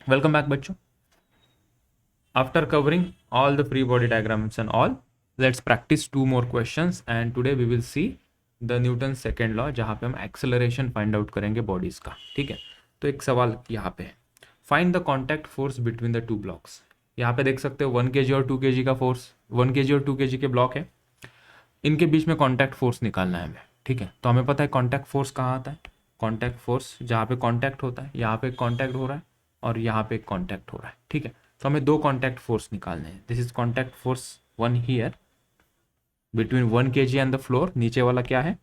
Welcome back बच्चों. After covering all the free body diagrams and all, let's practice two more questions and today we will see the Newton's second law जहाँ पे हम acceleration find out करेंगे bodies का. ठीक है, तो एक सवाल यहाँ पे है, find the contact force between the two blocks. यहाँ पे देख सकते हो 1 kg और 2 kg का फोर्स, 1 kg और 2 kg के ब्लॉक है, इनके बीच में कॉन्टैक्ट फोर्स निकालना है हमें. ठीक है, तो हमें पता है कॉन्टैक्ट फोर्स कहाँ आता है. कॉन्टैक्ट फोर्स जहाँ पे कॉन्टैक्ट होता है, यहाँ पे कॉन्टैक्ट हो रहा है और यहाँ पे कॉन्टैक्ट हो रहा है. ठीक है, तो हमें दो कॉन्टैक्ट फोर्स निकालने हैं. This is contact force 1 here between 1 kg and the floor. नीचे वाला क्या है,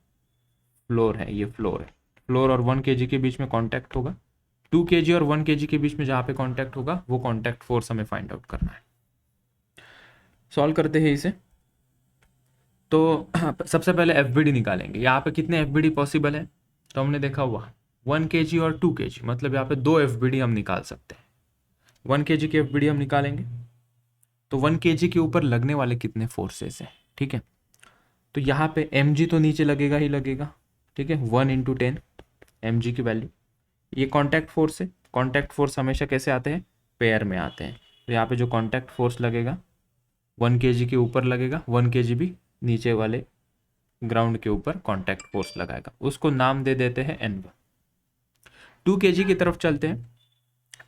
फ्लोर है, ये फ्लोर है. फ्लोर और 1 kg के बीच में कॉन्टैक्ट होगा. 2 kg और 1 kg के बीच में जहाँ पे कॉन्टैक्ट होगा वो कॉन्टैक्ट फोर्स हमें फाइंड आउट करना है. सॉल्व करते हैं इसे. तो सबसे पहले एफ निकालेंगे. यहाँ पे कितने एफ पॉसिबल है, तो हमने देखा हुआ 1 kg और 2 kg, मतलब यहाँ पे दो एफ हम निकाल सकते हैं. 1 kg की एफ हम निकालेंगे तो 1 kg के ऊपर लगने वाले कितने फोर्सेस हैं. ठीक है, तो यहाँ पे mg तो नीचे लगेगा ही लगेगा. ठीक है, 1 × 10 mg की वैल्यू. ये कॉन्टैक्ट फोर्स है. कॉन्टैक्ट फोर्स हमेशा कैसे आते हैं, पेयर में आते हैं. तो यहाँ पे जो कॉन्टैक्ट फोर्स लगेगा 1 kg के ऊपर लगेगा, 1 kg भी नीचे वाले ग्राउंड के ऊपर कॉन्टैक्ट फोर्स लगाएगा. उसको नाम दे देते हैं N1. 2 kg की तरफ चलते हैं.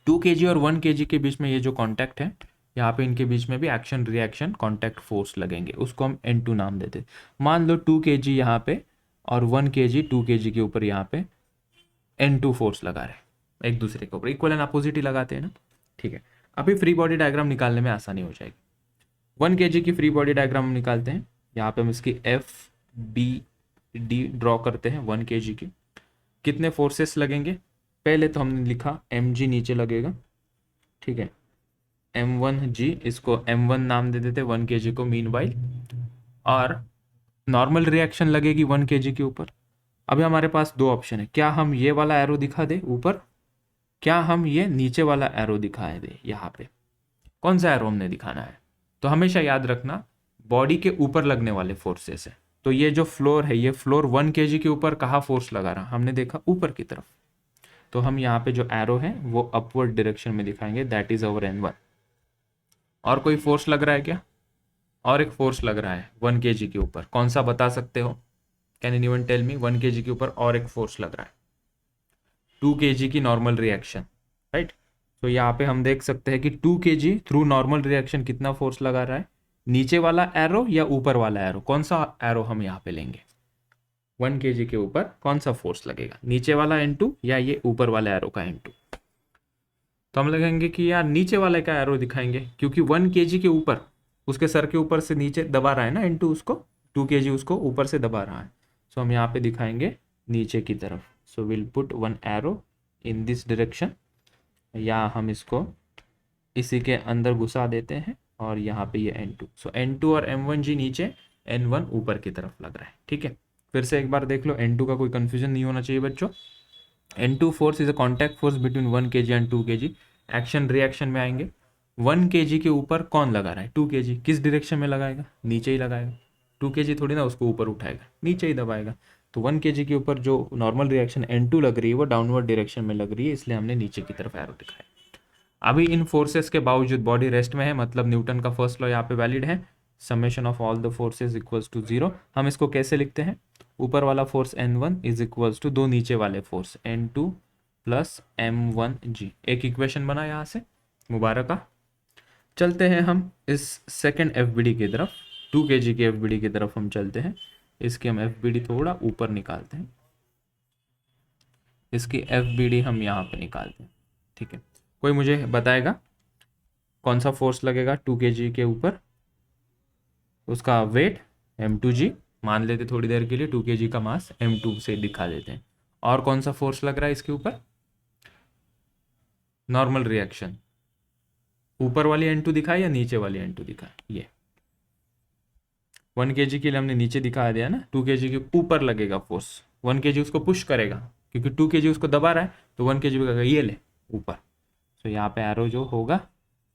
2 kg और 1 kg के बीच में ये जो कॉन्टैक्ट है, यहाँ पे इनके बीच में भी एक्शन रिएक्शन कॉन्टैक्ट फोर्स लगेंगे, उसको हम N2 नाम देते हैं. मान लो 2 kg यहाँ पे और 1 kg 2 kg के ऊपर यहाँ पे N2 फोर्स लगा रहे हैं, एक दूसरे के ऊपर इक्वल एंड अपोजिट ही लगाते हैं ना. ठीक है, अभी फ्री बॉडी डायग्राम निकालने में आसानी हो जाएगी. 1 kg की फ्री बॉडी डायग्राम निकालते हैं. यहाँ पे हम इसकी एफ बी डी ड्रॉ करते हैं. 1 kg की कितने फोर्सेस लगेंगे, पहले तो हमने लिखा mg नीचे लगेगा. ठीक है, m1g, इसको m1 नाम दे देते 1 kg को मीन वाइल. और नॉर्मल रिएक्शन लगेगी 1 kg के ऊपर. अभी हमारे पास दो ऑप्शन है, क्या हम ये वाला एरो दिखा दे ऊपर, क्या हम ये नीचे वाला एरो दिखाए दे. यहाँ पे कौन सा एरो हमने दिखाना है, तो हमेशा याद रखना बॉडी के ऊपर लगने वाले फोर्सेस है. तो ये जो फ्लोर है, ये फ्लोर 1 kg के ऊपर कहाँ फोर्स लगा रहा, हमने देखा ऊपर की तरफ. तो हम यहाँ पे जो एरो है वो अपवर्ड डायरेक्शन में दिखाएंगे, दैट इज अवर N1. और कोई फोर्स लग रहा है क्या, और एक फोर्स लग रहा है 1 kg के ऊपर, कौन सा बता सकते हो, can anyone tell me. 1 kg के ऊपर और एक फोर्स लग रहा है, 2 kg की नॉर्मल रिएक्शन, राइट. तो यहाँ पे हम देख सकते हैं कि 2 kg थ्रू नॉर्मल रिएक्शन कितना फोर्स लगा रहा है, नीचे वाला एरो या ऊपर वाला एरो, कौन सा एरो हम यहाँ पे लेंगे. 1 kg के ऊपर कौन सा फोर्स लगेगा, नीचे वाला N2 या ये ऊपर वाला एरो का N2. तो हम लगेंगे कि यार नीचे वाले का एरो दिखाएंगे, क्योंकि 1 kg के ऊपर उसके सर के ऊपर से नीचे दबा रहा है ना N2 उसको, 2 kg उसको ऊपर से दबा रहा है. सो हम यहाँ पे दिखाएंगे नीचे की तरफ. So will put 1 arrow in this direction, या हम इसको इसी के अंदर घुसा देते हैं और यहाँ पे ये N2. सो N2 और M1G नीचे, N1 ऊपर की तरफ लग रहा है. ठीक है, फिर से एक बार देख लो, N2 का कोई कंफ्यूजन नहीं होना चाहिए बच्चों. N2 force is a contact force between 1 kg and 2 kg. Action reaction में आएंगे. 1 kg के ऊपर कौन लगा रहा है, 2 kg, किस डायरेक्शन में लगाएगा, नीचे ही लगाएगा. 2 kg थोड़ी ना उसको ऊपर उठाएगा, नीचे ही दबाएगा. तो 1 kg के ऊपर जो नॉर्मल रिएक्शन N2 लग रही है वो डाउनवर्ड डायरेक्शन में लग रही है, इसलिए हमने नीचे की तरफ एरो दिखाया. अभी इन फोर्सेस के बावजूद बॉडी रेस्ट में है, मतलब न्यूटन का फर्स्ट लॉ यहाँ पे वैलिड है, summation of all the forces equals to 0. हम इसको कैसे लिखते हैं, ऊपर वाला force N1 is equals to दो नीचे वाले फोर्स N2 प्लस M1G. एक इक्वेशन बना यहाँ से, मुबारक. चलते हैं हम इस सेकेंड FBD की तरफ, 2 kg की FBD की तरफ हम चलते हैं. इसकी हम FBD थोड़ा ऊपर निकालते हैं, इसकी FBD हम यहाँ पे निकालते हैं. ठीक है, कोई मुझे बताएगा कौन सा फोर्स लगेगा 2 kg के ऊपर, उसका वेट M2G मान लेते थोड़ी देर के लिए, 2 kg का मास M2 से दिखा देते हैं. और कौन सा फोर्स लग रहा है इसके ऊपर, नॉर्मल रिएक्शन, ऊपर वाली N2 दिखाए या नीचे वाली N2 दिखाए. ये 1 kg के लिए हमने नीचे दिखा दिया ना, 2 kg के ऊपर लगेगा फोर्स, 1 kg उसको पुश करेगा क्योंकि 2 kg उसको दबा रहा है, तो 1 kg कहेगा ये ले ऊपर. तो यहाँ पे एरो जो होगा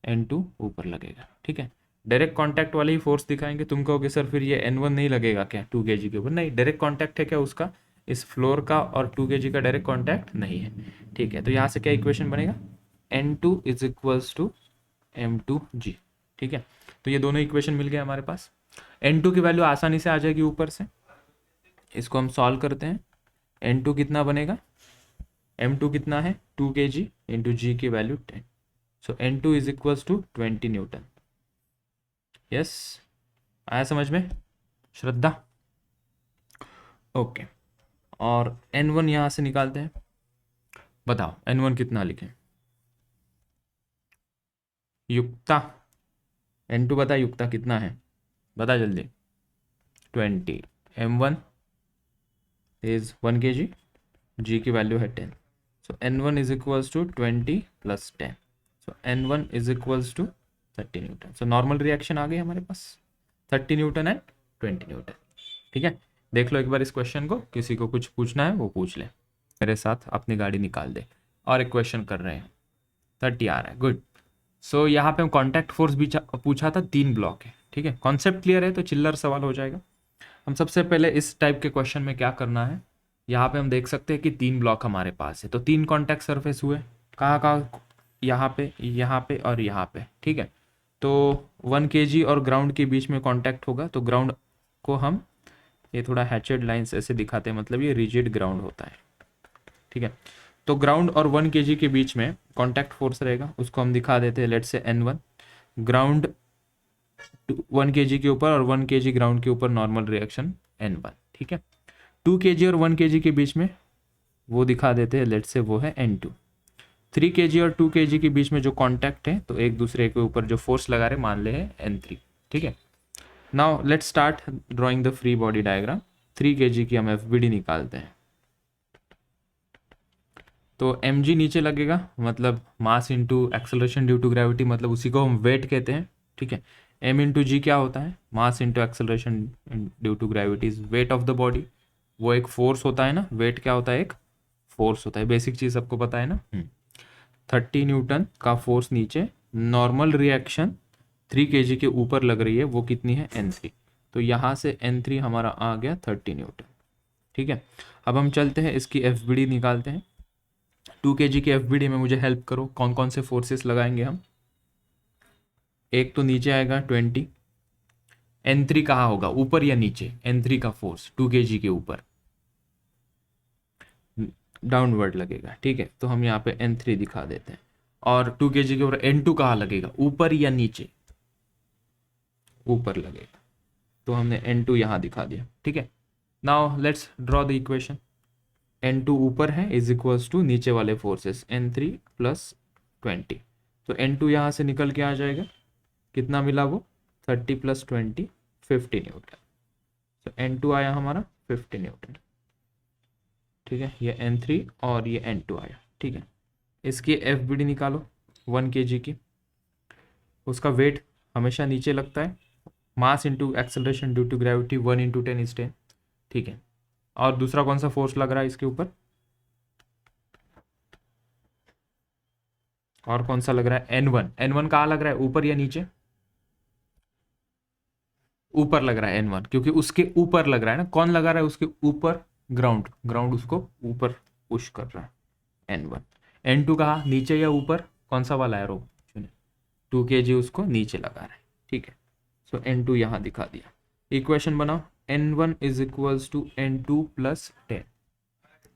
N2 ऊपर लगेगा. ठीक है, डायरेक्ट कांटेक्ट वाले ही फोर्स दिखाएंगे. तुम कहोगे सर फिर ये N1 नहीं लगेगा क्या 2 kg के ऊपर, नहीं, डायरेक्ट कांटेक्ट है क्या उसका, इस फ्लोर का और 2 kg का डायरेक्ट कांटेक्ट नहीं है. ठीक है, तो यहाँ से क्या इक्वेशन बनेगा, N2 is equals to M2G। ठीक है, तो ये दोनों इक्वेशन मिल गए हमारे पास। N2 की वैल्यू आसानी से आ जाएगी ऊपर से, इसको हम सॉल्व करते हैं। N2 कितना बनेगा, M2 कितना है 2 kg इंटू जी की value 10, so N2 is equals to 20 newton. Yes, आया समझ में श्रद्धा? ओके, और N1 यहाँ से निकालते हैं। बताओ N1 कितना लिखें? युक्ता, N2 बता, युक्ता कितना है, बता जल्दी। 20, M1 इज 1 kg, जी की वैल्यू है 10, so N1 is equals to 20 plus 10, so N1 is equals to 30 newton. So normal reaction आ गई हमारे पास, 30 न्यूटन एंड 20 न्यूटन। ठीक है, देख लो एक बार इस क्वेश्चन को, किसी को कुछ पूछना है वो पूछ ले, मेरे साथ अपनी गाड़ी निकाल दे। और एक क्वेश्चन कर रहे हैं, 30 आ रहा है, गुड। सो यहाँ पे हम कॉन्टैक्ट फोर्स भी पूछा था, 3 ब्लॉक है। ठीक है, कॉन्सेप्ट क्लियर है तो चिल्लर सवाल हो जाएगा। हम सबसे पहले इस टाइप के क्वेश्चन में क्या करना है, यहाँ पे हम देख सकते हैं कि 3 ब्लॉक हमारे पास है, तो 3 कॉन्टैक्ट सरफेस हुए, कहाँ कहाँ, यहाँ पे, यहाँ पे और यहाँ पे। ठीक है, तो 1 kg और ग्राउंड के बीच में कॉन्टैक्ट होगा, तो ग्राउंड को हम ये थोड़ा हैचेड लाइन्स ऐसे दिखाते हैं, मतलब ये रिजिड ग्राउंड होता है। ठीक है, तो ग्राउंड और 1 kg के बीच में कॉन्टैक्ट फोर्स रहेगा, उसको हम दिखा देते हैं लेट से N1। ग्राउंड 1 kg के ऊपर और 1 kg ग्राउंड के ऊपर नॉर्मल रिएक्शन N1। ठीक है, 2 kg और 1 kg के बीच में वो दिखा देते हैं लेट से वो है N2। 3 kg और 2 kg के बीच में जो कॉन्टैक्ट है, तो एक दूसरे के ऊपर जो फोर्स लगा रहे मान ले है N3। ठीक है, now let's start drawing the free body diagram. 3 kg की हम FBD निकालते हैं, तो mg नीचे लगेगा, मतलब mass into acceleration due to gravity, मतलब उसी को हम वेट कहते हैं। ठीक है, m इंटू जी क्या होता है, mass into acceleration due to gravity is weight of the body, वो एक फोर्स होता है ना, वेट क्या होता है, एक फोर्स होता है, बेसिक चीज़ सबको पता है ना। 30 न्यूटन का फोर्स नीचे, नॉर्मल रिएक्शन 3 kg के ऊपर लग रही है, वो कितनी है N3, तो यहाँ से N3 हमारा आ गया 30 न्यूटन। ठीक है, अब हम चलते हैं इसकी FBD निकालते हैं। 2 kg की FBD में मुझे हेल्प करो, कौन कौन से फोर्सेस लगाएंगे हम। एक तो नीचे आएगा 20, N3 कहाँ होगा, ऊपर या नीचे, N3 का फोर्स 2 kg के ऊपर डाउनवर्ड लगेगा। ठीक है, तो हम यहाँ पे N3 दिखा देते हैं, और 2 kg के ऊपर N2 कहाँ लगेगा, ऊपर या नीचे, ऊपर लगेगा, तो हमने N2 यहाँ दिखा दिया। ठीक है, now let's draw the equation. N2 ऊपर है इज इक्वल्स टू नीचे वाले फोर्सेस N3 प्लस 20, तो N2 यहाँ से निकल के आ जाएगा, कितना मिला वो 30 प्लस 20 50 न्यूटन, तो N2 आया हमारा 50 न्यूटन। ठीक है, ये N3 और ये N2 आया। ठीक है, इसकी FBD निकालो 1 kg की, उसका वेट हमेशा नीचे लगता है, mass into acceleration due to gravity 1 into 10 is 10। ठीक है, और दूसरा कौन सा फोर्स लग रहा है इसके ऊपर, और कौन सा लग रहा है N1। N1 कहाँ लग रहा है, ऊपर या नीचे, ऊपर लग रहा है N1, क्योंकि उसके ऊपर लग रहा है ना, कौन लगा रहा है उसके ऊपर, ग्राउंड, ग्राउंड उसको ऊपर पुश कर रहा है N1। N2 कहाँ, नीचे या ऊपर, कौन सा वाला एरो चुने, 2 kg उसको नीचे लगा रहा है। ठीक है, सो N2 यहाँ दिखा दिया। इक्वेशन बनाओ, N1 is equals to N2 plus 10।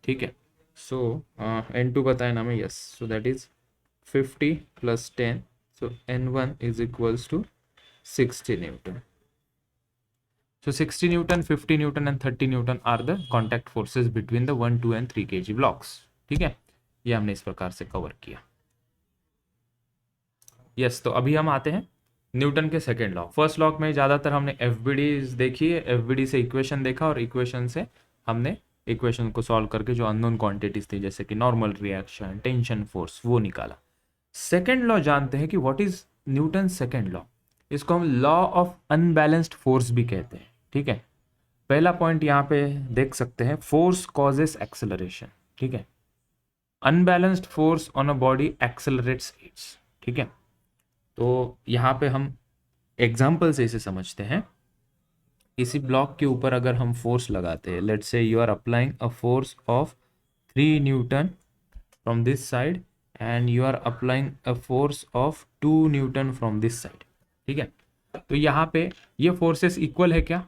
ठीक है, सो N2 बताया ना मैं, yes, so that is 50 plus 10, so N1 is equals to 60 Newton. So 60 Newton, 50 Newton and 30 Newton are the contact forces between the 1, 2 and 3 kg blocks. ठीक है, ये हमने इस प्रकार से कवर किया। यस, तो अभी हम आते हैं न्यूटन के सेकेंड लॉ। फर्स्ट लॉ में ज़्यादातर हमने FBD देखी है, FBD से इक्वेशन देखा, और इक्वेशन से हमने इक्वेशन को सॉल्व करके जो अननोन क्वांटिटीज थी, जैसे कि नॉर्मल रिएक्शन, टेंशन फोर्स, वो निकाला। सेकेंड लॉ जानते हैं कि what is Newton second law, इसको हम लॉ ऑफ अनबैलेंस्ड फोर्स भी कहते हैं। ठीक है, पहला पॉइंट यहाँ पे देख सकते हैं, फोर्स कॉजेस एक्सेलरेशन। ठीक है, unbalanced force on a body accelerates it's. ठीक है, तो यहाँ पे हम एग्जाम्पल से इसे समझते हैं। इसी ब्लॉक के ऊपर अगर हम फोर्स लगाते हैं, let's say you are applying a force of 3 newton from this side and you are applying a force of 2 newton from this side. ठीक है, तो यहाँ पे ये फोर्सेस इक्वल है क्या?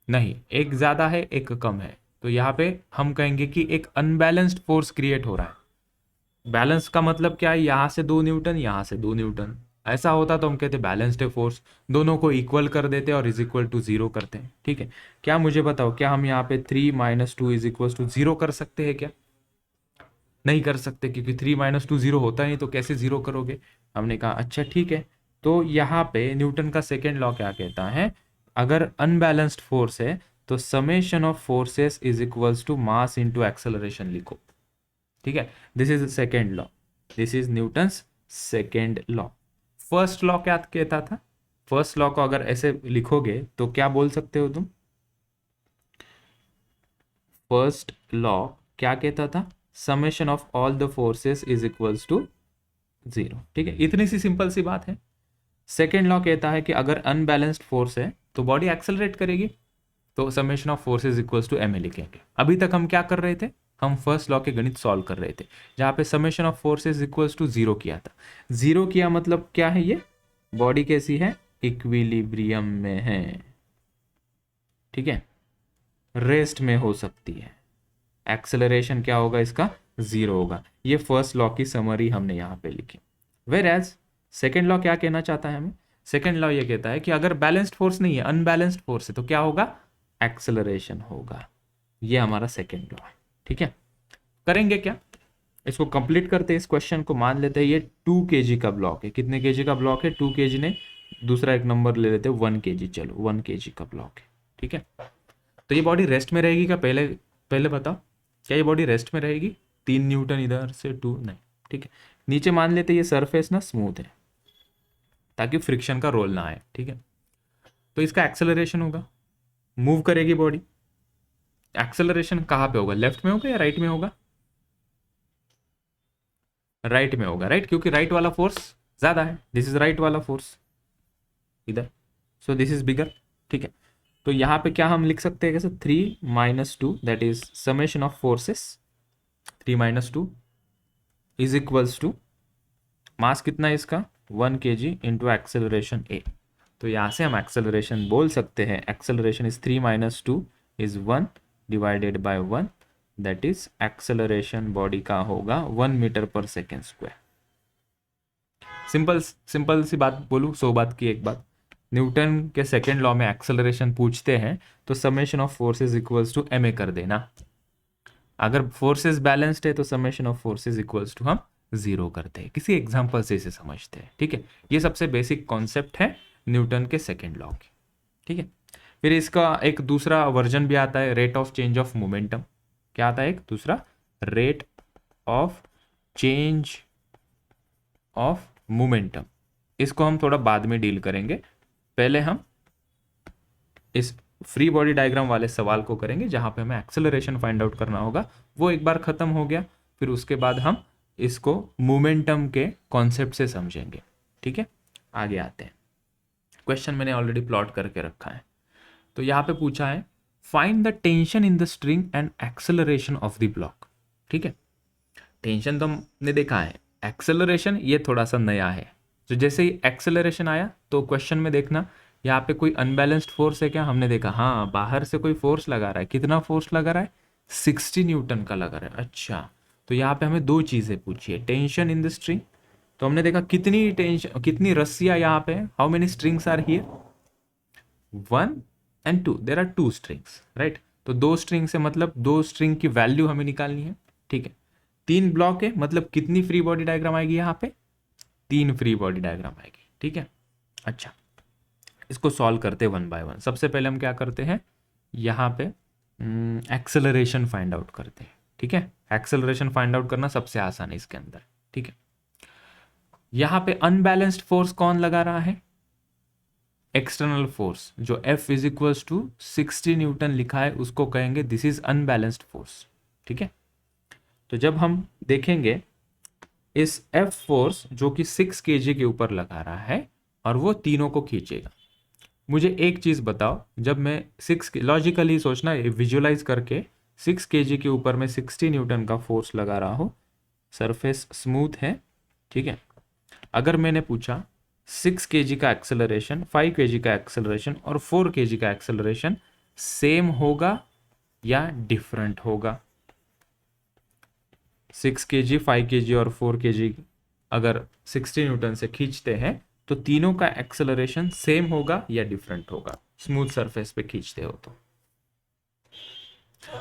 नहीं, एक ज़्यादा है एक कम है, तो यहाँ पे हम कहेंगे कि एक अनबैलेंस्ड फोर्स क्रिएट हो रहा है। बैलेंस का मतलब क्या है? यहाँ से 2 न्यूटन, यहाँ से 2 न्यूटन, ऐसा होता तो हम कहते बैलेंस्ड है फोर्स, दोनों को इक्वल कर देते और इज इक्वल टू 0 करते हैं। ठीक है, क्या मुझे बताओ, क्या हम यहाँ पे 3 - 2 इज इक्वल टू 0 कर सकते हैं क्या? नहीं कर सकते, क्योंकि 3 - 2 0 होता नहीं, तो कैसे 0 करोगे? हमने कहा अच्छा ठीक है, तो यहाँ पे न्यूटन का सेकेंड लॉ क्या कहता है? अगर अनबैलेंस्ड फोर्स है तो summation of forces is equals to mass into acceleration लिखो। ठीक है, this is second law, this is Newton's second law. First law क्या कहता था? फर्स्ट लॉ को अगर ऐसे लिखोगे तो क्या बोल सकते हो तुम? फर्स्ट लॉ क्या कहता था? Summation of all the forces is equals to 0। ठीक है, इतनी सी सिंपल सी बात है। सेकेंड लॉ कहता है कि अगर अनबैलेंस्ड फोर्स है तो बॉडी एक्सेलरेट करेगी, तो summation of forces equals to ma लिखेंगे। अभी तक हम क्या कर रहे थे? हम फर्स्ट लॉ के गणित सॉल्व कर रहे थे, जहां पे summation of forces equals to 0 किया था। 0 किया मतलब क्या है? ये बॉडी कैसी है? इक्विलिब्रियम में है। ठीक है, रेस्ट में हो सकती है, एक्सेलरेशन क्या होगा इसका? 0 होगा। ये फर्स्ट लॉ की समरी हमने यहाँ पे लिखी। वेर एज सेकेंड लॉ क्या कहना चाहता है हमें? सेकेंड लॉ ये कहता है कि अगर बैलेंस्ड फोर्स नहीं है, अनबैलेंस्ड फोर्स है, तो क्या होगा? एक्सेलरेशन होगा। ये हमारा सेकेंड लॉ है। ठीक है, करेंगे क्या? इसको कंप्लीट करते हैं, इस क्वेश्चन को मान लेते हैं ये 2 kg का ब्लॉक है। कितने kg का ब्लॉक है? 2 kg ने दूसरा एक नंबर ले लेते हैं 1 kg। चलो 1 kg का ब्लॉक है। ठीक है, तो ये बॉडी रेस्ट में रहेगी क्या? पहले पहले बताओ, क्या ये बॉडी रेस्ट में रहेगी? 3 न्यूटन इधर से 2 नहीं। ठीक है, नीचे मान लेते ये सरफेस ना स्मूथ है, ताकि फ्रिक्शन का रोल ना आए। ठीक है, तो इसका एक्सेलरेशन होगा, मूव करेगी बॉडी। एक्सेलरेशन कहाँ पे होगा? लेफ्ट में होगा या राइट में होगा? राइट में होगा, राइट, क्योंकि राइट वाला फोर्स ज्यादा है। दिस इज राइट वाला फोर्स इधर, सो दिस इज बिगर। ठीक है, तो यहाँ पे क्या हम लिख सकते हैं कैसे? 3 - 2 that is summation of forces. 3 - 2 is equals to mass कितना है इसका? 1 kg इंटू एक्सेलरेशन ए। तो यहाँ से हम एक्सेलरेशन बोल सकते हैं, acceleration is 3 - 2 is 1 divided by 1, that is acceleration body का होगा 1 metre per second square. Simple simple सी बात बोलूँ, 100 बात की एक बात। न्यूटन के सेकेंड लॉ में एक्सेलरेशन पूछते हैं तो summation of forces equals to ma कर देना। अगर फोर्सेस बैलेंस्ड है तो summation of forces equals to हम 0 करते हैं। किसी एग्जांपल से इसे समझते हैं। ठीक है, ये सबसे बेसिक कॉन्सेप्ट है न्यूटन के सेकेंड लॉ की। ठीक है, फिर इसका एक दूसरा वर्जन भी आता है, rate of change of momentum. क्या आता है? एक दूसरा rate of change of momentum. इसको हम थोड़ा बाद में डील करेंगे, पहले हम इस फ्री बॉडी डायग्राम वाले सवाल को करेंगे, जहां पे हमें एक्सेलरेशन फाइंड आउट करना होगा। वो एक बार खत्म हो गया, फिर उसके बाद हम इसको मोमेंटम के कॉन्सेप्ट से समझेंगे। ठीक है, आगे आते हैं। क्वेश्चन मैंने ऑलरेडी प्लॉट करके रखा है। तो यहाँ पे पूछा है find the tension in the string and acceleration of the block. ठीक है, टेंशन तो हमने देखा है, एक्सेलरेशन ये थोड़ा सा नया है। तो जैसे ही एक्सेलरेशन आया तो क्वेश्चन में देखना यहाँ पे कोई अनबैलेंस्ड फोर्स है क्या? हमने देखा हाँ, बाहर से कोई फोर्स लगा रहा है। कितना फोर्स लगा रहा है? 60 न्यूटन का लगा रहा है। अच्छा, तो यहाँ पे हमें 2 चीजें पूछी है, टेंशन इन द स्ट्रिंग। तो हमने देखा कितनी टेंशन, कितनी रस्सियां यहाँ पे, how many strings are here? 1 and 2, there are 2 strings, right. तो 2 स्ट्रिंग से मतलब 2 स्ट्रिंग की वैल्यू हमें निकालनी है। ठीक है, 3 ब्लॉक है, मतलब कितनी फ्री बॉडी डायग्राम आएगी? यहाँ पे 3 फ्री बॉडी डायग्राम आएगी। ठीक है, अच्छा, इसको सॉल्व करते 1 by 1। सबसे पहले हम क्या करते हैं, यहाँ पे एक्सेलरेशन फाइंड आउट करते हैं। ठीक है, एक्सेलरेशन फाइंड आउट करना सबसे आसान है इसके अंदर। ठीक है, यहाँ पे अनबैलेंस्ड फोर्स कौन लगा रहा है? एक्सटर्नल फोर्स, जो F is equals to 60 newton लिखा है, उसको कहेंगे दिस इज अनबैलेंस्ड फोर्स। ठीक है, तो जब हम देखेंगे इस F फोर्स जो कि 6 kg के ऊपर लगा रहा है और वो तीनों को खींचेगा, मुझे एक चीज बताओ, जब मैं 6 लॉजिकली सोचना, विजुअलाइज करके 6 kg के ऊपर में 60 न्यूटन का फोर्स लगा रहा हूं, सरफेस स्मूथ है, ठीक है। अगर मैंने पूछा 6 kg का एक्सेलरेशन, 5 kg का एक्सेलरेशन और 4 kg का एक्सेलरेशन सेम होगा या डिफरेंट होगा? 6 kg, 5 kg और 4 kg अगर 60 न्यूटन से खींचते हैं तो तीनों का एक्सेलरेशन सेम होगा या डिफरेंट होगा, स्मूथ सरफेस पे खींचते हो तो?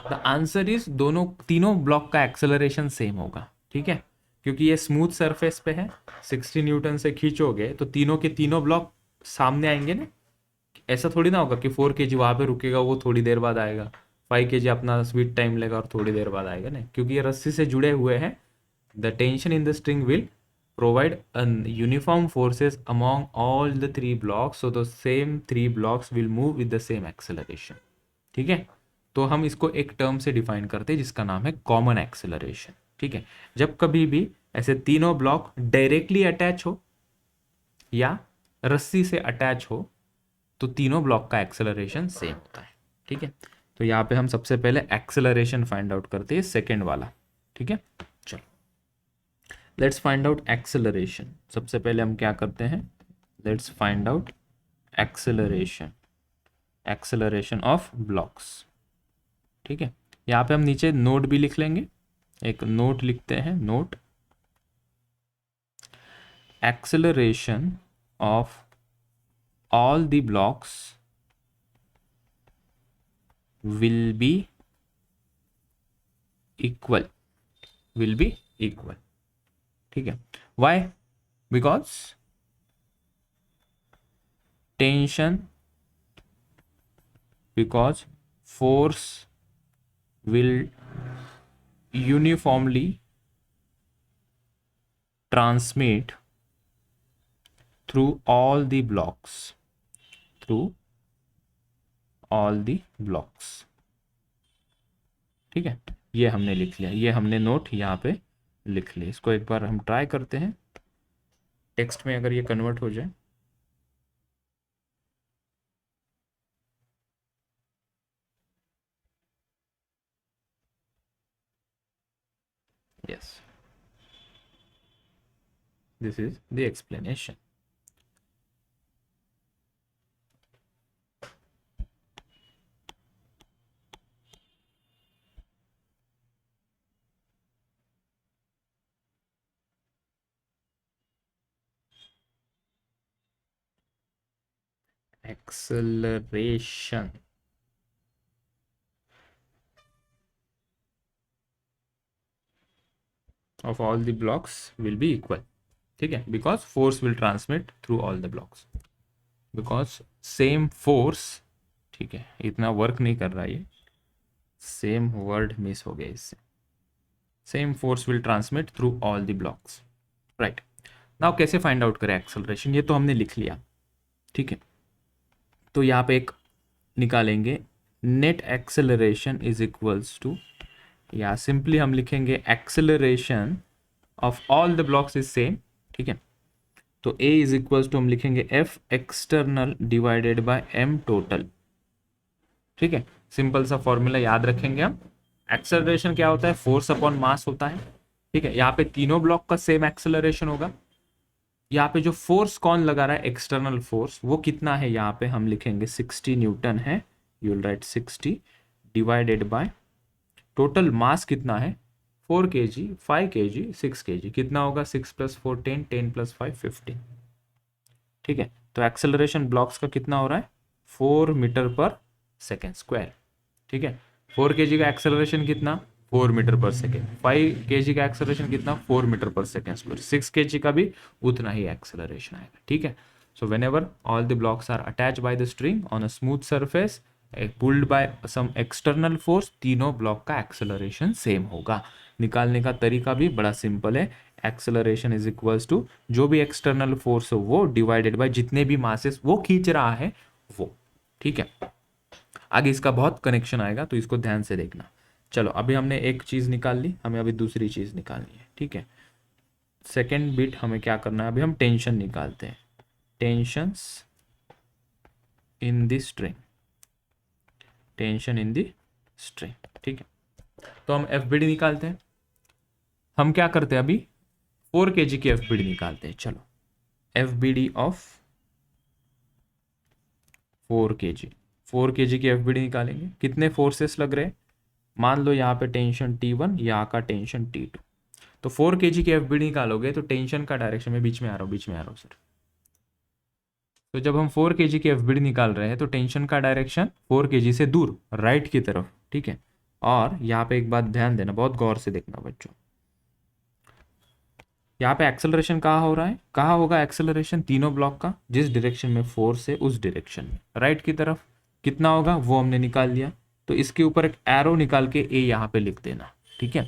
द आंसर इज दोनों, तीनों ब्लॉक का एक्सेलरेशन सेम होगा, ठीक है, क्योंकि ये स्मूथ सरफेस पे है। 60 न्यूटन से खींचोगे तो तीनों के तीनों ब्लॉक सामने आएंगे ना। ऐसा थोड़ी ना होगा कि 4 kg वहां पे रुकेगा, वो थोड़ी देर बाद आएगा, 5 kg अपना स्वीट टाइम लेगा और थोड़ी देर बाद आएगा ना, क्योंकि ये रस्सी से जुड़े हुए हैं। The tension in the string will provide a uniform forces among all the 3 blocks, so the same 3 blocks will move with the same acceleration, ठीक है। तो हम इसको एक टर्म से डिफाइन करते हैं जिसका नाम है कॉमन एक्सेलरेशन, ठीक है। जब कभी भी ऐसे तीनों ब्लॉक डायरेक्टली अटैच हो या रस्सी से अटैच हो तो तीनों ब्लॉक का एक्सेलरेशन सेम होता है, ठीक है। तो यहाँ पे हम सबसे पहले एक्सेलरेशन फाइंड आउट करते हैं, सेकेंड वाला, ठीक है। चलो लेट्स फाइंड आउट एक्सेलरेशन। सबसे पहले हम क्या करते हैं, let's find out acceleration, acceleration of blocks, ठीक है। यहाँ पे हम नीचे नोट भी लिख लेंगे, एक नोट लिखते हैं, note acceleration of all the blocks will be equal, will be equal, ठीक है। why? because tension, because force will uniformly transmit through all the blocks, through all the blocks, ठीक है। ये हमने लिख लिया, ये हमने नोट यहाँ पे लिख लिया। इसको एक बार हम ट्राई करते हैं टेक्स्ट में, अगर ये कन्वर्ट हो जाए। Yes, this is the explanation. Acceleration of all the blocks will be equal, ठीक है, because force will transmit through all the blocks, because same force, ठीक है, इतना वर्क नहीं कर रहा ये, सेम वर्ड मिस हो गया इससे, same force will transmit through all the blocks, right. Now कैसे फाइंड आउट करें एक्सेलरेशन, ये तो हमने लिख लिया, ठीक है। तो यहाँ पे एक निकालेंगे, net acceleration is equals to, या सिंपली हम लिखेंगे acceleration of all the blocks is same, ठीक है। तो ए इज इक्वल्स टू हम लिखेंगे f external divided by m total, ठीक है। सिंपल सा फॉर्मूला याद रखेंगे हम। एक्सेलरेशन क्या होता है, फोर्स अपॉन मास होता है, ठीक है। यहाँ पे तीनों ब्लॉक का सेम एक्सेलरेशन होगा। यहाँ पे जो फोर्स कौन लगा रहा है, एक्सटर्नल फोर्स, वो कितना है, यहाँ पे हम लिखेंगे 60 न्यूटन है, you will write 60 divided by total mass कितना है 4 kg, 5 kg, 6 kg, कितना होगा 6 + 4 10, 10 + 5 15, ठीक है। तो एक्सेलरेशन ब्लॉक्स का कितना हो रहा है 4 मीटर पर सेकेंड स्क्वायर, ठीक है। 4 kg का एक्सेलरेशन कितना 4 मीटर पर सेकेंड, 5 kg का एक्सेलरेशन कितना 4 metre per second square, 6 kg का भी उतना ही एक्सेलरेशन आएगा, ठीक है। सो whenever all the blocks are attached by the string on a smooth surface pulled by some external force, तीनों ब्लॉक का एक्सेलरेशन सेम होगा। निकालने का तरीका भी बड़ा सिंपल है, एक्सेलरेशन इज इक्वल्स टू जो भी एक्सटर्नल फोर्स हो वो डिवाइडेड बाय जितने भी मासेस वो खींच रहा है वो, ठीक है। आगे इसका बहुत कनेक्शन आएगा तो इसको ध्यान से देखना। चलो अभी हमने एक चीज निकाल ली, हमें अभी दूसरी चीज निकालनी है, ठीक है। सेकेंड बिट हमें क्या करना है, अभी हम टेंशन निकालते हैं, tensions in the string, tension in the string, ठीक है। तो हम एफ बी डी निकालते हैं। हम क्या करते हैं अभी, 4 kg की एफबीडी निकालते हैं। चलो एफबीडी ऑफ 4 kg, 4 kg की एफबीडी निकालेंगे। कितने फोर्सेस लग रहे हैं, मान लो यहाँ पे टेंशन T1, यहाँ का टेंशन T2। तो 4 kg की एफबीडी निकालोगे तो टेंशन का डायरेक्शन में बीच में आ रहा हूँ सर। तो जब हम 4 kg की एफबीडी निकाल रहे हैं तो टेंशन का डायरेक्शन 4 kg से दूर राइट की तरफ, ठीक है। और यहाँ पे एक बात ध्यान देना, बहुत गौर से देखना बच्चों, यहाँ पे एक्सेलरेशन कहाँ हो रहा है, कहाँ होगा एक्सेलरेशन तीनों ब्लॉक का, जिस डायरेक्शन में फोर्स है उस डायरेक्शन में राइट की तरफ। कितना होगा वो हमने निकाल लिया। तो इसके ऊपर एक एरो निकाल के ए यहाँ पे लिख देना, ठीक है।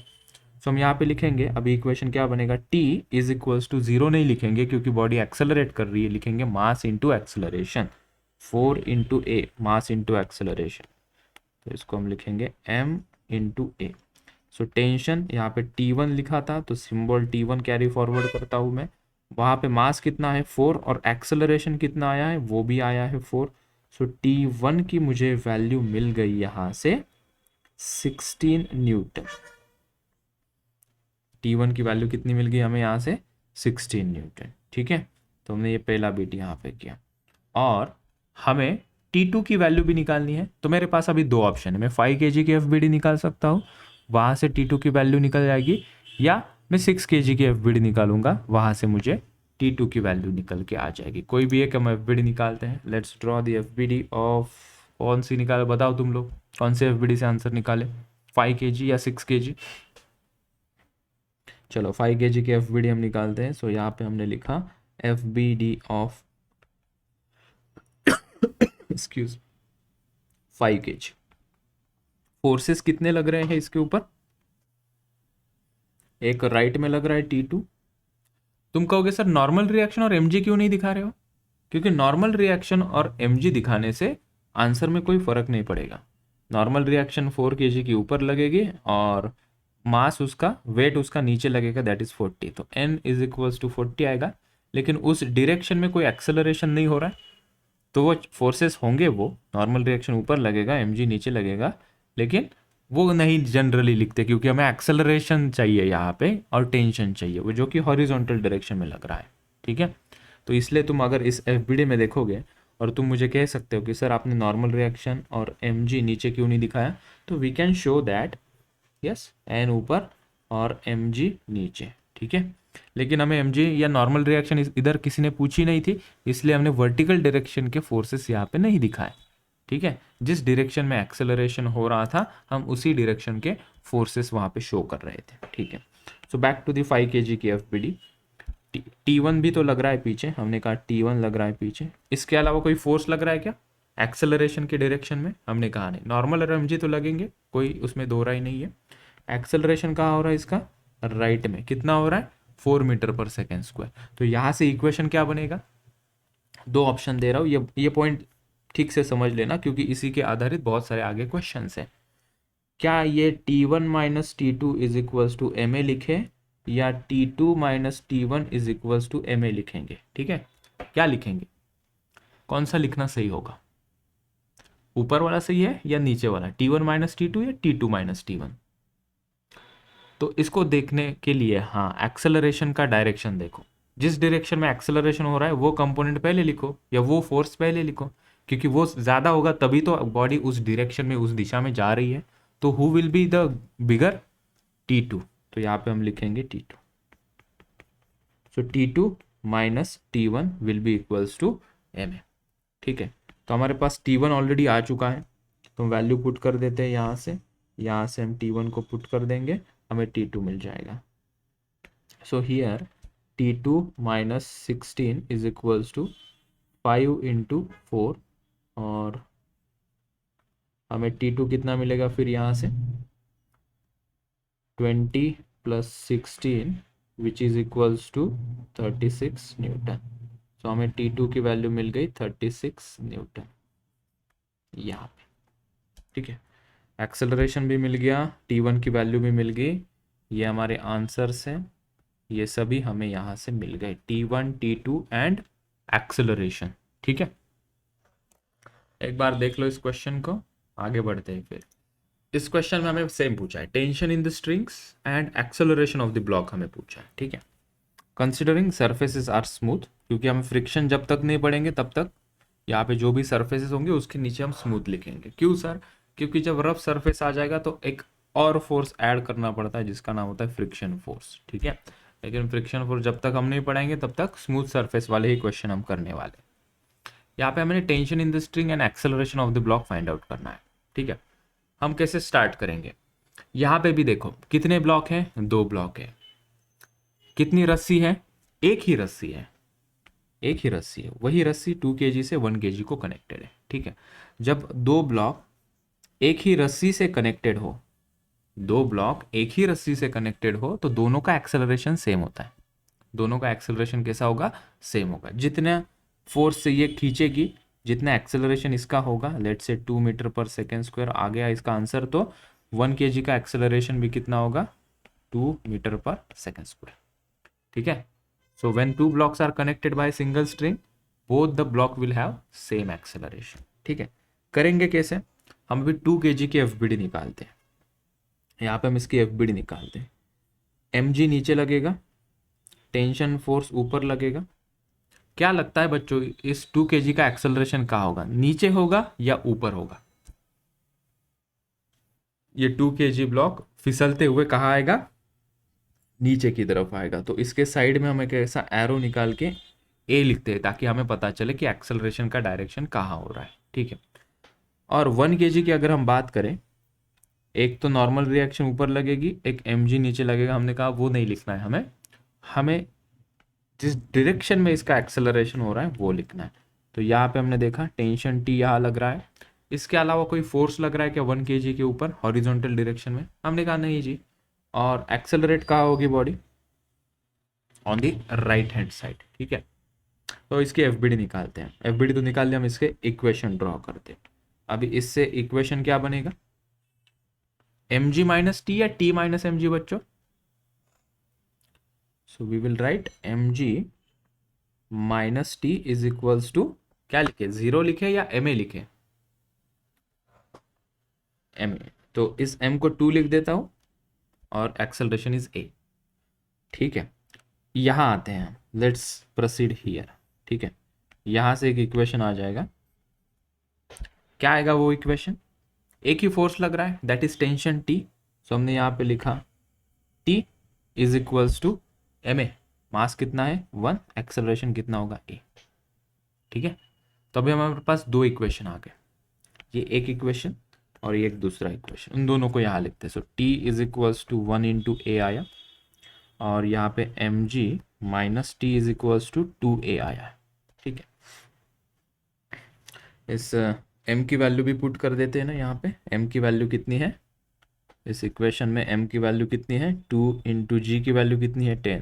तो हम यहाँ पे लिखेंगे, अभी इक्वेशन क्या बनेगा, टी इज इक्वल्स टू 0 नहीं लिखेंगे क्योंकि बॉडी एक्सेलरेट कर रही है, लिखेंगे मास into acceleration, 4 into a, mass into acceleration. तो इसको हम लिखेंगे m इंटू ए। सो टेंशन यहाँ पे T1 लिखा था तो सिंबल T1 कैरी फॉरवर्ड करता हूँ मैं। वहाँ पे मास कितना है 4 और एक्सेलरेशन कितना आया है वो भी आया है 4। सो T1 की मुझे वैल्यू मिल गई यहाँ से 16 न्यूटन। T1 की वैल्यू कितनी मिल गई हमें यहाँ से 16 न्यूटन, ठीक है। तो हमने ये पहला बीट यहाँ पे किया और हमें T2 की वैल्यू भी निकालनी है। तो मेरे पास अभी दो ऑप्शन है, मैं 5 kg की एफबीडी निकाल सकता हूँ, वहाँ से T2 की वैल्यू निकल जाएगी, या मैं 6 kg की एफबीडी निकालूंगा, वहाँ से मुझे T2 की वैल्यू निकल के आ जाएगी। कोई भी एक हम एफबीडी निकालते हैं। Let's draw the FBD of, कौन सी निकाले बताओ तुम लोग, कौन से एफबीडी से आंसर निकाले, 5 kg या 6 kg। चलो 5 kg की एफबीडी हम निकालते हैं। सो यहाँ पे हमने लिखा FBD of excuse 5 kg। Forces कितने लग रहे हैं इसके ऊपर, एक राइट में लग रहा है T2। तुम कहोगे सर नॉर्मल रिएक्शन और mg क्यों नहीं दिखा रहे हो, क्योंकि नॉर्मल रिएक्शन और mg दिखाने से आंसर में कोई फर्क नहीं पड़ेगा। नॉर्मल रिएक्शन 4 kg के ऊपर लगेगी और मास उसका, वेट उसका नीचे लगेगा, दैट इज 40। तो n इज इक्वल्स टू 40 आएगा, लेकिन उस डायरेक्शन में कोई एक्सेलरेशन नहीं हो रहा है, तो वो फोर्सेस होंगे, वो नॉर्मल रिएक्शन ऊपर लगेगा, mg नीचे लगेगा, लेकिन वो नहीं जनरली लिखते क्योंकि हमें एक्सेलरेशन चाहिए यहाँ पे और टेंशन चाहिए, वो जो कि हॉरिजॉन्टल डायरेक्शन में लग रहा है, ठीक है। तो इसलिए तुम अगर इस एफबीडी में देखोगे और तुम मुझे कह सकते हो कि सर आपने नॉर्मल रिएक्शन और mg नीचे क्यों नहीं दिखाया, तो we can show that yes n ऊपर और mg नीचे, ठीक है। लेकिन हमें mg या नॉर्मल रिएक्शन इधर किसी ने पूछी नहीं थी, इसलिए हमने वर्टिकल डायरेक्शन के फोर्सेस यहाँ पे नहीं दिखाए, ठीक है। जिस डायरेक्शन में एक्सेलरेशन हो रहा था हम उसी डायरेक्शन के फोर्सेस वहाँ पे शो कर रहे थे, ठीक है। So back to the 5 kg की एफबीडी। T1 भी तो लग रहा है पीछे, हमने कहा T1 लग रहा है पीछे, इसके अलावा कोई फोर्स लग रहा है क्या एक्सेलरेशन के डायरेक्शन में, हमने कहा नहीं। नॉर्मल और mg तो लगेंगे, कोई उसमें दो राय नहीं है। एक्सेलरेशन कहाँ हो रहा है इसका, राइट में, कितना हो रहा है 4 मीटर पर सेकेंड स्क्वायर। तो यहाँ से इक्वेशन क्या बनेगा, दो ऑप्शन दे रहा हूँ, ये पॉइंट ठीक से समझ लेना क्योंकि इसी के आधारित बहुत सारे आगे क्वेश्चंस हैं। क्या ये T1 minus T2 is equals to m a लिखे या T2 minus T1 is equals to m a लिखेंगे, ठीक है। क्या लिखेंगे, कौन सा लिखना सही होगा, ऊपर वाला सही है या नीचे वाला, T1 माइनस T2 या T2 माइनस T1। तो इसको देखने के लिए हाँ एक्सेलरेशन का डायरेक्शन देखो, जिस डायरेक्शन में एक्सेलरेशन हो रहा है वो कंपोनेंट पहले लिखो या वो फोर्स पहले लिखो, क्योंकि वो ज़्यादा होगा तभी तो बॉडी उस डायरेक्शन में, उस दिशा में जा रही है। तो who will be the bigger, T2। तो यहाँ पे हम लिखेंगे T2। So T2 minus T1 will be equals to m a, ठीक है। तो हमारे पास T1 ऑलरेडी आ चुका है, तो हम वैल्यू पुट कर देते हैं यहाँ से हम T1 को पुट कर देंगे, हमें T2 मिल जाएगा। So here T2 minus 16 is equals to 5 into 4 और हमें T2 कितना मिलेगा फिर यहाँ से 20 plus 16 which is equals to 36 newton. So हमें T2 की वैल्यू मिल गई 36 न्यूटन यहाँ पे, ठीक है। एक्सेलरेशन भी मिल गया, T1 की वैल्यू भी मिल गई, ये हमारे आंसर्स हैं, ये सभी हमें यहाँ से मिल गए T1 T2 एंड एक्सेलरेशन, ठीक है। एक बार देख लो इस क्वेश्चन को, आगे बढ़ते हैं फिर। इस क्वेश्चन में हमें सेम पूछा है, tension in the strings and acceleration of the block हमें पूछा है, ठीक है। कंसिडरिंग सरफेसेस आर स्मूथ, क्योंकि हम फ्रिक्शन जब तक नहीं पढ़ेंगे तब तक यहाँ पे जो भी सरफेसेस होंगे उसके नीचे हम स्मूथ लिखेंगे। क्यों सर? क्योंकि जब रफ सरफेस आ जाएगा तो एक और फोर्स ऐड करना पड़ता है जिसका नाम होता है फ्रिक्शन फोर्स, ठीक है। लेकिन फ्रिक्शन फोर्स जब तक हम नहीं पढ़ाएंगे तब तक स्मूथ सरफेस वाले ही क्वेश्चन हम करने वाले। यहाँ पे हमें tension in the string and acceleration of the block find out करना है, ठीक है। हम कैसे स्टार्ट करेंगे? यहाँ पे भी देखो कितने ब्लॉक हैं, 2 ब्लॉक है। कितनी रस्सी है? एक ही रस्सी है, एक ही रस्सी है। वही रस्सी 2 kg से 1 kg को कनेक्टेड है, ठीक है। जब 2 ब्लॉक एक ही रस्सी से कनेक्टेड हो, 2 ब्लॉक एक ही रस्सी से कनेक्टेड हो तो दोनों का एक्सेलरेशन सेम होता है। दोनों का एक्सेलरेशन कैसा होगा? सेम होगा। जितना फोर्स से ये खींचेगी, जितना एक्सेलरेशन इसका होगा, let's say 2 metre per second square आ गया इसका आंसर, तो 1 kg का एक्सेलरेशन भी कितना होगा? 2 मीटर पर सेकेंड स्क्वायर, ठीक है। So when two blocks are connected by a single string, both the block will have same acceleration, ठीक है। करेंगे कैसे? हम अभी 2 kg की FBD निकालते हैं। यहाँ पे हम इसकी FBD निकालते हैं। mg नीचे लगेगा, टेंशन फोर्स ऊपर लगेगा। क्या लगता है बच्चों, इस 2 kg का एक्सेलरेशन कहाँ होगा? नीचे होगा या ऊपर होगा? ये 2 kg ब्लॉक फिसलते हुए कहाँ आएगा? नीचे की तरफ आएगा। तो इसके साइड में हम एक ऐसा एरो निकाल के ए लिखते हैं ताकि हमें पता चले कि एक्सेलरेशन का डायरेक्शन कहाँ हो रहा है, ठीक है। और 1 kg की अगर हम बात करें, एक तो नॉर्मल रिएक्शन ऊपर लगेगी, एक mg नीचे लगेगा। हमने कहा वो नहीं लिखना है हमें, हमें जिस डायरेक्शन में इसका एक्सेलरेशन हो रहा है वो लिखना है। तो यहाँ पे हमने देखा टेंशन T यहाँ लग रहा है। इसके अलावा कोई फोर्स लग रहा है क्या 1 kg के ऊपर हॉरिजॉन्टल डायरेक्शन में? हमने कहा नहीं जी। और एक्सेलरेट कहाँ होगी body? On the right hand side, ठीक है। तो इसकी FBD निकालते हैं। FBD तो निकाल लिया, हम इसके इक्वेशन ड्रॉ करते हैं। अभी इससे इक्वेशन क्या बनेगा? mg माइनस टी या t माइनस mg बच्चों? So we will write mg minus t is equals to, क्या लिखे? 0 लिखे या ma लिखे? ma। तो इस m को 2 लिख देता हूं और एक्सेलरेशन इज a, ठीक है। यहां आते हैं, लेट्स प्रोसीड हियर, ठीक है। यहां से एक इक्वेशन आ जाएगा। क्या आएगा वो इक्वेशन? एक ही फोर्स लग रहा है, that is tension T। So हमने यहां पे लिखा T is equals to ma। Mass कितना है? 1। एक्सेलरेशन कितना होगा? a, ठीक है। तो अभी हमारे पास 2 इक्वेशन आ गए, ये एक इक्वेशन और ये एक दूसरा इक्वेशन। उन दोनों को यहाँ लिखते हैं। So T is equals to 1 into a आया, और यहाँ पे mg minus t is equals to 2a आया, ठीक है। इस m की वैल्यू भी पुट कर देते हैं ना। यहाँ पे m की वैल्यू कितनी है इस इक्वेशन में? m की वैल्यू कितनी है? 2 इंटू जी की वैल्यू कितनी है? 10।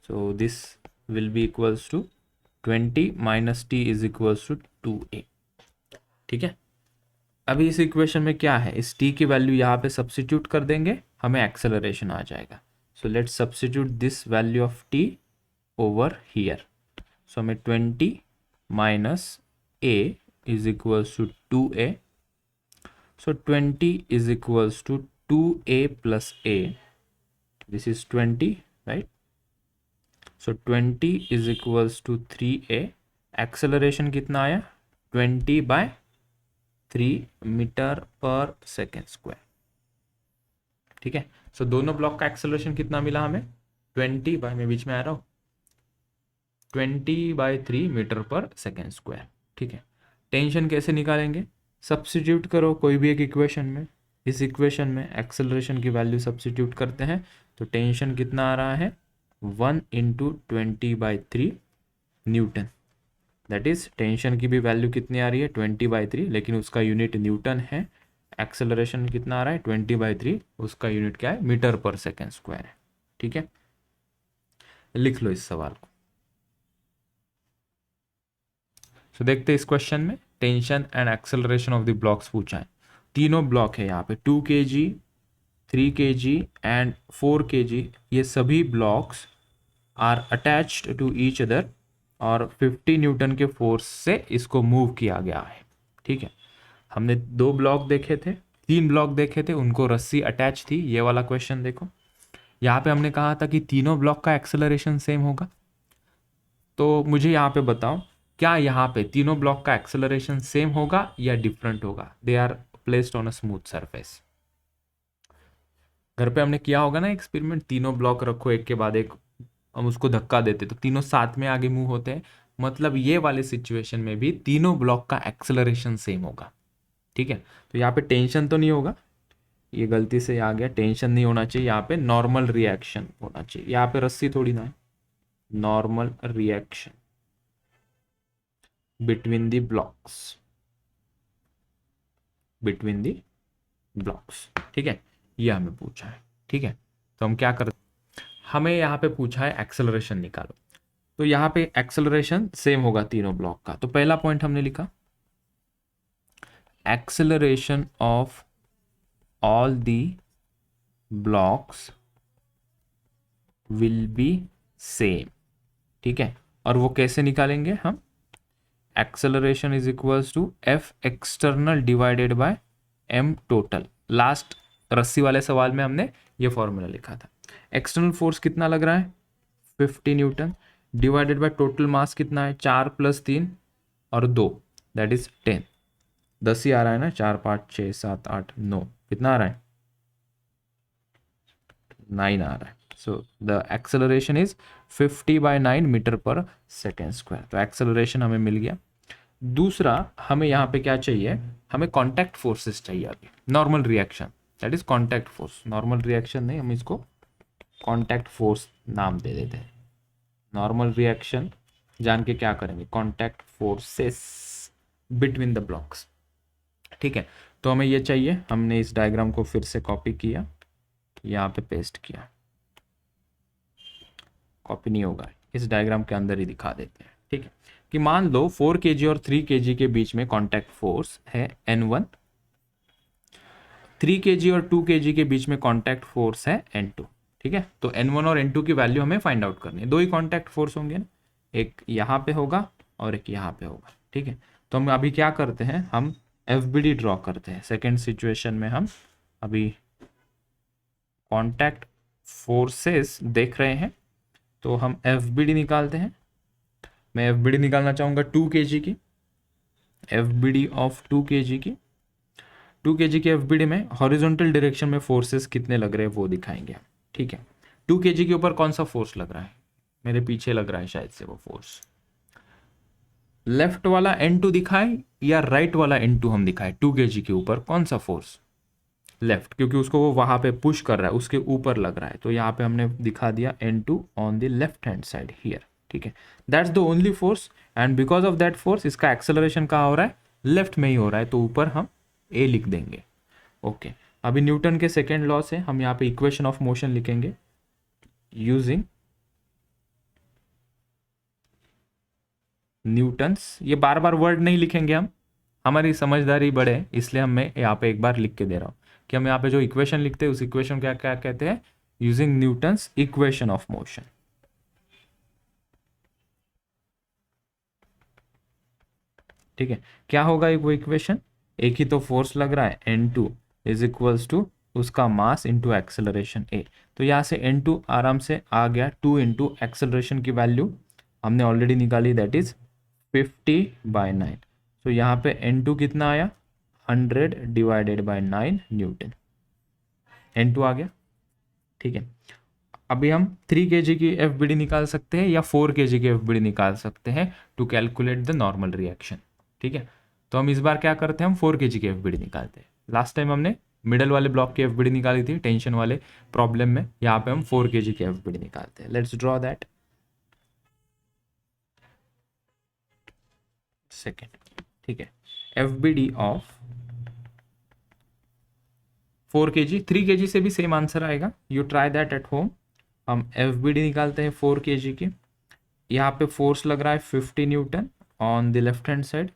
So this will be equals to 20 minus t is equals to 2a, ठीक है। अभी इस इक्वेशन में क्या है? इस t की वैल्यू यहाँ पे सब्सिट्यूट कर देंगे, हमें एक्सेलरेशन आ जाएगा। So let's substitute this value of t over here. So हमें 20 minus a is equals to 2a। So 20 is equals to 2a plus a, this is 20, right. So 20 is equals to 3a। Acceleration कितना आया? 20/3 metre per second square, ठीक है। सो दोनों block का acceleration कितना मिला हमें? 20 बाय, मैं बीच में आ रहा हूँ, 20/3 मीटर पर सेकेंड स्क्वायर, ठीक है। टेंशन कैसे निकालेंगे? सब्स्टिट्यूट करो कोई भी एक इक्वेशन में। इस इक्वेशन में एक्सेलरेशन की वैल्यू सब्स्टिट्यूट करते हैं तो टेंशन कितना आ रहा है? 1 into 20/3 Newton. That is tension की भी वैल्यू कितनी आ रही है? 20/3, लेकिन उसका यूनिट न्यूटन है। एक्सेलरेशन कितना आ रहा है? 20/3, उसका यूनिट क्या है? मीटर पर सेकेंड स्क्वायर है, ठीक है। लिख लो इस सवाल को। तो देखते हैं इस क्वेश्चन में tension and acceleration of the blocks पूछा है। तीनों ब्लॉक है यहाँ पे 2 kg, 3 kg एंड 4 kg। ये सभी blocks are attached to each other और 50 न्यूटन के फोर्स से इसको मूव किया गया है, ठीक है। हमने 2 ब्लॉक देखे थे, 3 ब्लॉक देखे थे, उनको रस्सी अटैच थी। ये वाला क्वेश्चन देखो, यहाँ पे हमने कहा था कि तीनों ब्लॉक का एक्सेलरेशन सेम होगा। तो मुझे यहाँ पे बताओ, क्या यहाँ पे तीनों ब्लॉक का एक्सेलरेशन सेम होगा या डिफरेंट होगा? They are placed on a smooth surface. घर पे हमने किया होगा ना एक्सपेरिमेंट, तीनों ब्लॉक रखो एक के बाद एक, हम उसको धक्का देते तो तीनों साथ में आगे मूव होते हैं। मतलब ये वाले सिचुएशन में भी तीनों ब्लॉक का एक्सेलरेशन सेम होगा। ठीक है, तो यहाँ पे टेंशन तो नहीं होगा, ये गलती से आ गया, टेंशन नहीं होना चाहिए, यहाँ पे नॉर्मल रिएक्शन होना चाहिए। यहाँ पे रस्सी थोड़ी ना है, normal reaction between the blocks, between the blocks. ठीक है, ये हमें पूछा है। ठीक है, तो हम क्या करते, हमें यहाँ पे पूछा है एक्सेलरेशन निकालो। तो यहाँ पे एक्सेलरेशन सेम होगा तीनों ब्लॉक का। तो पहला पॉइंट हमने लिखा, acceleration of all the blocks will be same. ठीक है, और वो कैसे निकालेंगे हम? Acceleration is equals to f external divided by m total. Last रस्सी वाले सवाल में हमने ये फॉर्मूला लिखा था। एक्सटर्नल फोर्स कितना लग रहा है? 50 Newton, divided by total mass कितना है? 4 + 3 और 2, दैट इज 10। 10 ही आ रहा है ना, 4 5 6 7 8 9, कितना आ रहा है? 9 आ रहा है। So the acceleration is 50/9 metre per second square. तो एक्सेलरेशन हमें मिल गया। दूसरा हमें यहाँ पे क्या चाहिए? हमें कॉन्टैक्ट फोर्सेस चाहिए अभी, normal reaction, that is contact force. Normal reaction नहीं, हम इसको कॉन्टैक्ट फोर्स नाम दे देते हैं। नॉर्मल रिएक्शन जान के क्या करेंगे? Contact forces between the blocks. ठीक है, तो हमें ये चाहिए। हमने इस डायग्राम को फिर से कॉपी किया, यहाँ पे पेस्ट किया, कॉपी नहीं होगा, इस डायग्राम के अंदर ही दिखा देते हैं। ठीक है, कि मान लो 4 kg और 3 kg के बीच में कॉन्टैक्ट फोर्स है N1, 3 kg और 2 kg के बीच में कॉन्टैक्ट फोर्स है N2। ठीक है, तो N1 और N2 की वैल्यू हमें फाइंड आउट करनी है। दो ही कॉन्टैक्ट फोर्स होंगे ना, एक यहाँ पे होगा और एक यहाँ पे होगा। ठीक है, तो हम अभी क्या करते हैं, हम FBD ड्रॉ करते हैं। सेकेंड सिचुएशन में हम अभी कॉन्टैक्ट फोर्सेस देख रहे हैं, तो हम FBD निकालते हैं। मैं FBD निकालना चाहूँगा 2 kg की, FBD ऑफ 2 kg की। 2 kg की FBD में हॉरिजॉन्टल डायरेक्शन में फोर्सेस कितने लग रहे हैं वो दिखाएंगे हम। ठीक है, 2 kg के ऊपर कौन सा फोर्स लग रहा है? मेरे पीछे लग रहा है शायद से वो फोर्स। लेफ्ट वाला N2 दिखाए या राइट वाला N2 हम दिखाए? 2 kg के ऊपर कौन सा फोर्स? लेफ्ट, क्योंकि उसको वो वहां पे पुश कर रहा है, उसके ऊपर लग रहा है। तो यहाँ पे हमने दिखा दिया N2 on the left hand side here. ठीक है, that's the only force, and because of that force इसका एक्सेलरेशन कहाँ हो रहा है? लेफ्ट में ही हो रहा है, तो ऊपर हम A लिख देंगे। ओके, अभी न्यूटन के सेकेंड लॉ से हम यहाँ पे इक्वेशन ऑफ मोशन लिखेंगे यूजिंग न्यूटन्स। ये बार बार वर्ड नहीं लिखेंगे हम, हमारी समझदारी बढ़े इसलिए हम मैं यहाँ पे एक बार लिख के दे रहा हूँ कि हम यहाँ पे जो इक्वेशन लिखते हैं उस इक्वेशन क्या क्या कहते हैं? Using Newton's equation of motion. ठीक है, क्या होगा वो इक्वेशन? एक ही तो फोर्स लग रहा है, N2 इज इक्वल्स टू उसका मास इंटू एक्सेलरेशन A। तो यहाँ से N2 आराम से आ गया, 2 इंटू एक्सेलरेशन की वैल्यू हमने ऑलरेडी निकाली, दैट इज 50/9। तो यहाँ पे N2 कितना आया? 100 डिवाइडेड बाय 9 न्यूटन। N2 आ गया। ठीक है, अभी हम 3 kg की FBD निकाल सकते हैं या 4 kg की FBD निकाल सकते हैं to calculate the normal reaction. ठीक है, तो हम इस बार क्या करते हैं, हम 4 kg की FBD निकालते हैं। लास्ट टाइम हमने मिडल वाले ब्लॉक की FBD निकाली थी टेंशन वाले प्रॉब्लम में, यहाँ पे हम 4 kg की FBD निकालते हैं। Let's draw that. सेकेंड, ठीक है, FBD ऑफ 4 kg, 3 kg से भी सेम आंसर आएगा, you try that at home. हम FBD निकालते हैं 4 kg की। यहाँ पे फोर्स लग रहा है 50 Newton on the left hand side.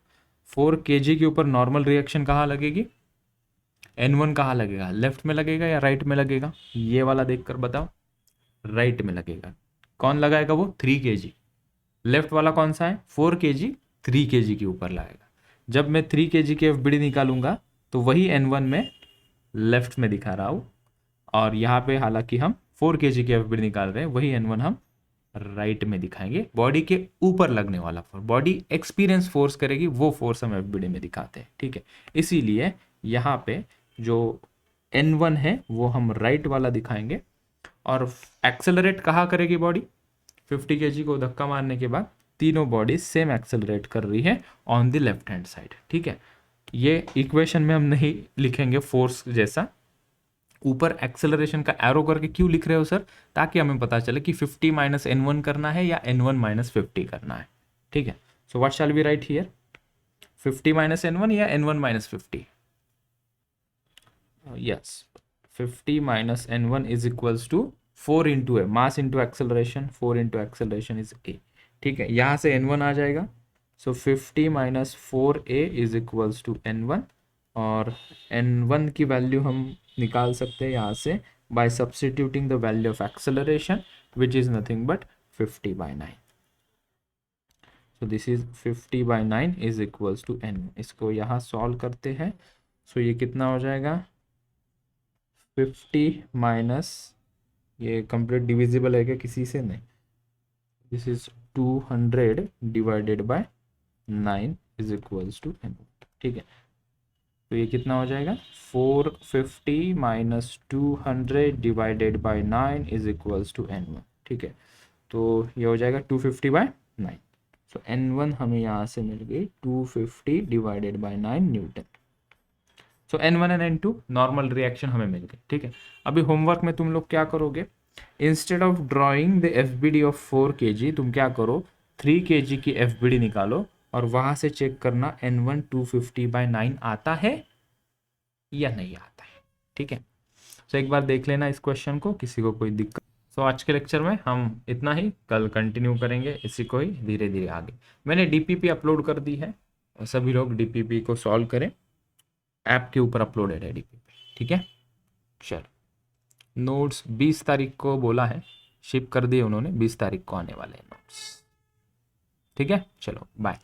4 kg के ऊपर नॉर्मल रिएक्शन कहाँ लगेगी? N1 कहाँ लगेगा? लेफ्ट में लगेगा या राइट में लगेगा? ये वाला देखकर बताओ। राइट में लगेगा। कौन लगाएगा वो? 3 kg। लेफ्ट वाला कौन सा है? 4 kg 3 kg के ऊपर लगाएगा। जब मैं 3 kg की FBD निकालूंगा तो वही N1 में लेफ्ट में दिखा रहा हूँ, और यहाँ पे हालांकि हम 4 kg की एफबीडी निकाल रहे हैं वही N1 हम राइट में दिखाएंगे। बॉडी के ऊपर लगने वाला फोर्स, बॉडी एक्सपीरियंस फोर्स करेगी वो फोर्स हम एफबीडी में दिखाते हैं, ठीक है। इसीलिए यहाँ पे जो N1 है वो हम राइट वाला दिखाएंगे। और एक्सेलरेट कहाँ करेगी बॉडी? 50 kg को धक्का मारने के बाद तीनों बॉडी सेम एक्सेलरेट कर रही है on the left hand side, ठीक है। ये इक्वेशन में हम नहीं लिखेंगे फोर्स जैसा, ऊपर एक्सेलरेशन का एरो करके क्यों लिख रहे हो सर? ताकि हमें पता चले कि 50 माइनस N1 करना है या N1 माइनस 50 करना है, ठीक है। So what shall we write here? 50 minus N1 या N1 minus 50? Yes, 50 minus N1 is equals to 4 into a, mass into acceleration, 4 into acceleration is a, ठीक है। यहाँ से N1 आ जाएगा, so 50 minus 4a is equals to N1, और N1 की value हम निकाल सकते हैं यहाँ से by substituting the value of acceleration which is nothing but 50/9। So this is 50/9 is equals to N। इसको यहाँ सॉल्व करते हैं, सो ये कितना हो जाएगा? 50 माइनस, ये कंप्लीट डिविजिबल है क्या किसी से? नहीं, this is 200 divided by 9 is equals to N, ठीक है। तो ये कितना हो जाएगा? 450 minus 200 divided by 9 is equals to N1, ठीक है। तो ये हो जाएगा 250/9। सो N1 हमें यहाँ से मिल गई 250 divided by 9 Newton. So N1 and N2 normal reaction हमें मिल गई, ठीक है। अभी होमवर्क में तुम लोग क्या करोगे? Instead of drawing the FBD of 4 kg, तुम क्या करो, 3 kg की एफबीडी निकालो और वहां से चेक करना N1 250/9 आता है या नहीं आता है, ठीक है। सो एक बार देख लेना इस क्वेश्चन को, किसी को कोई दिक्कत। सो आज के लेक्चर में हम इतना ही, कल कंटिन्यू करेंगे इसी को ही धीरे धीरे आगे। मैंने डीपीपी अपलोड कर दी है, सभी लोग डीपीपी को सॉल्व करें, ऐप के ऊपर अपलोडेड है डीपीपी, ठीक है। चलो, नोट्स 20 तारीख को बोला है, शिप कर दिए उन्होंने, 20 तारीख को आने वाले हैं नोट्स, ठीक है। चलो बाय।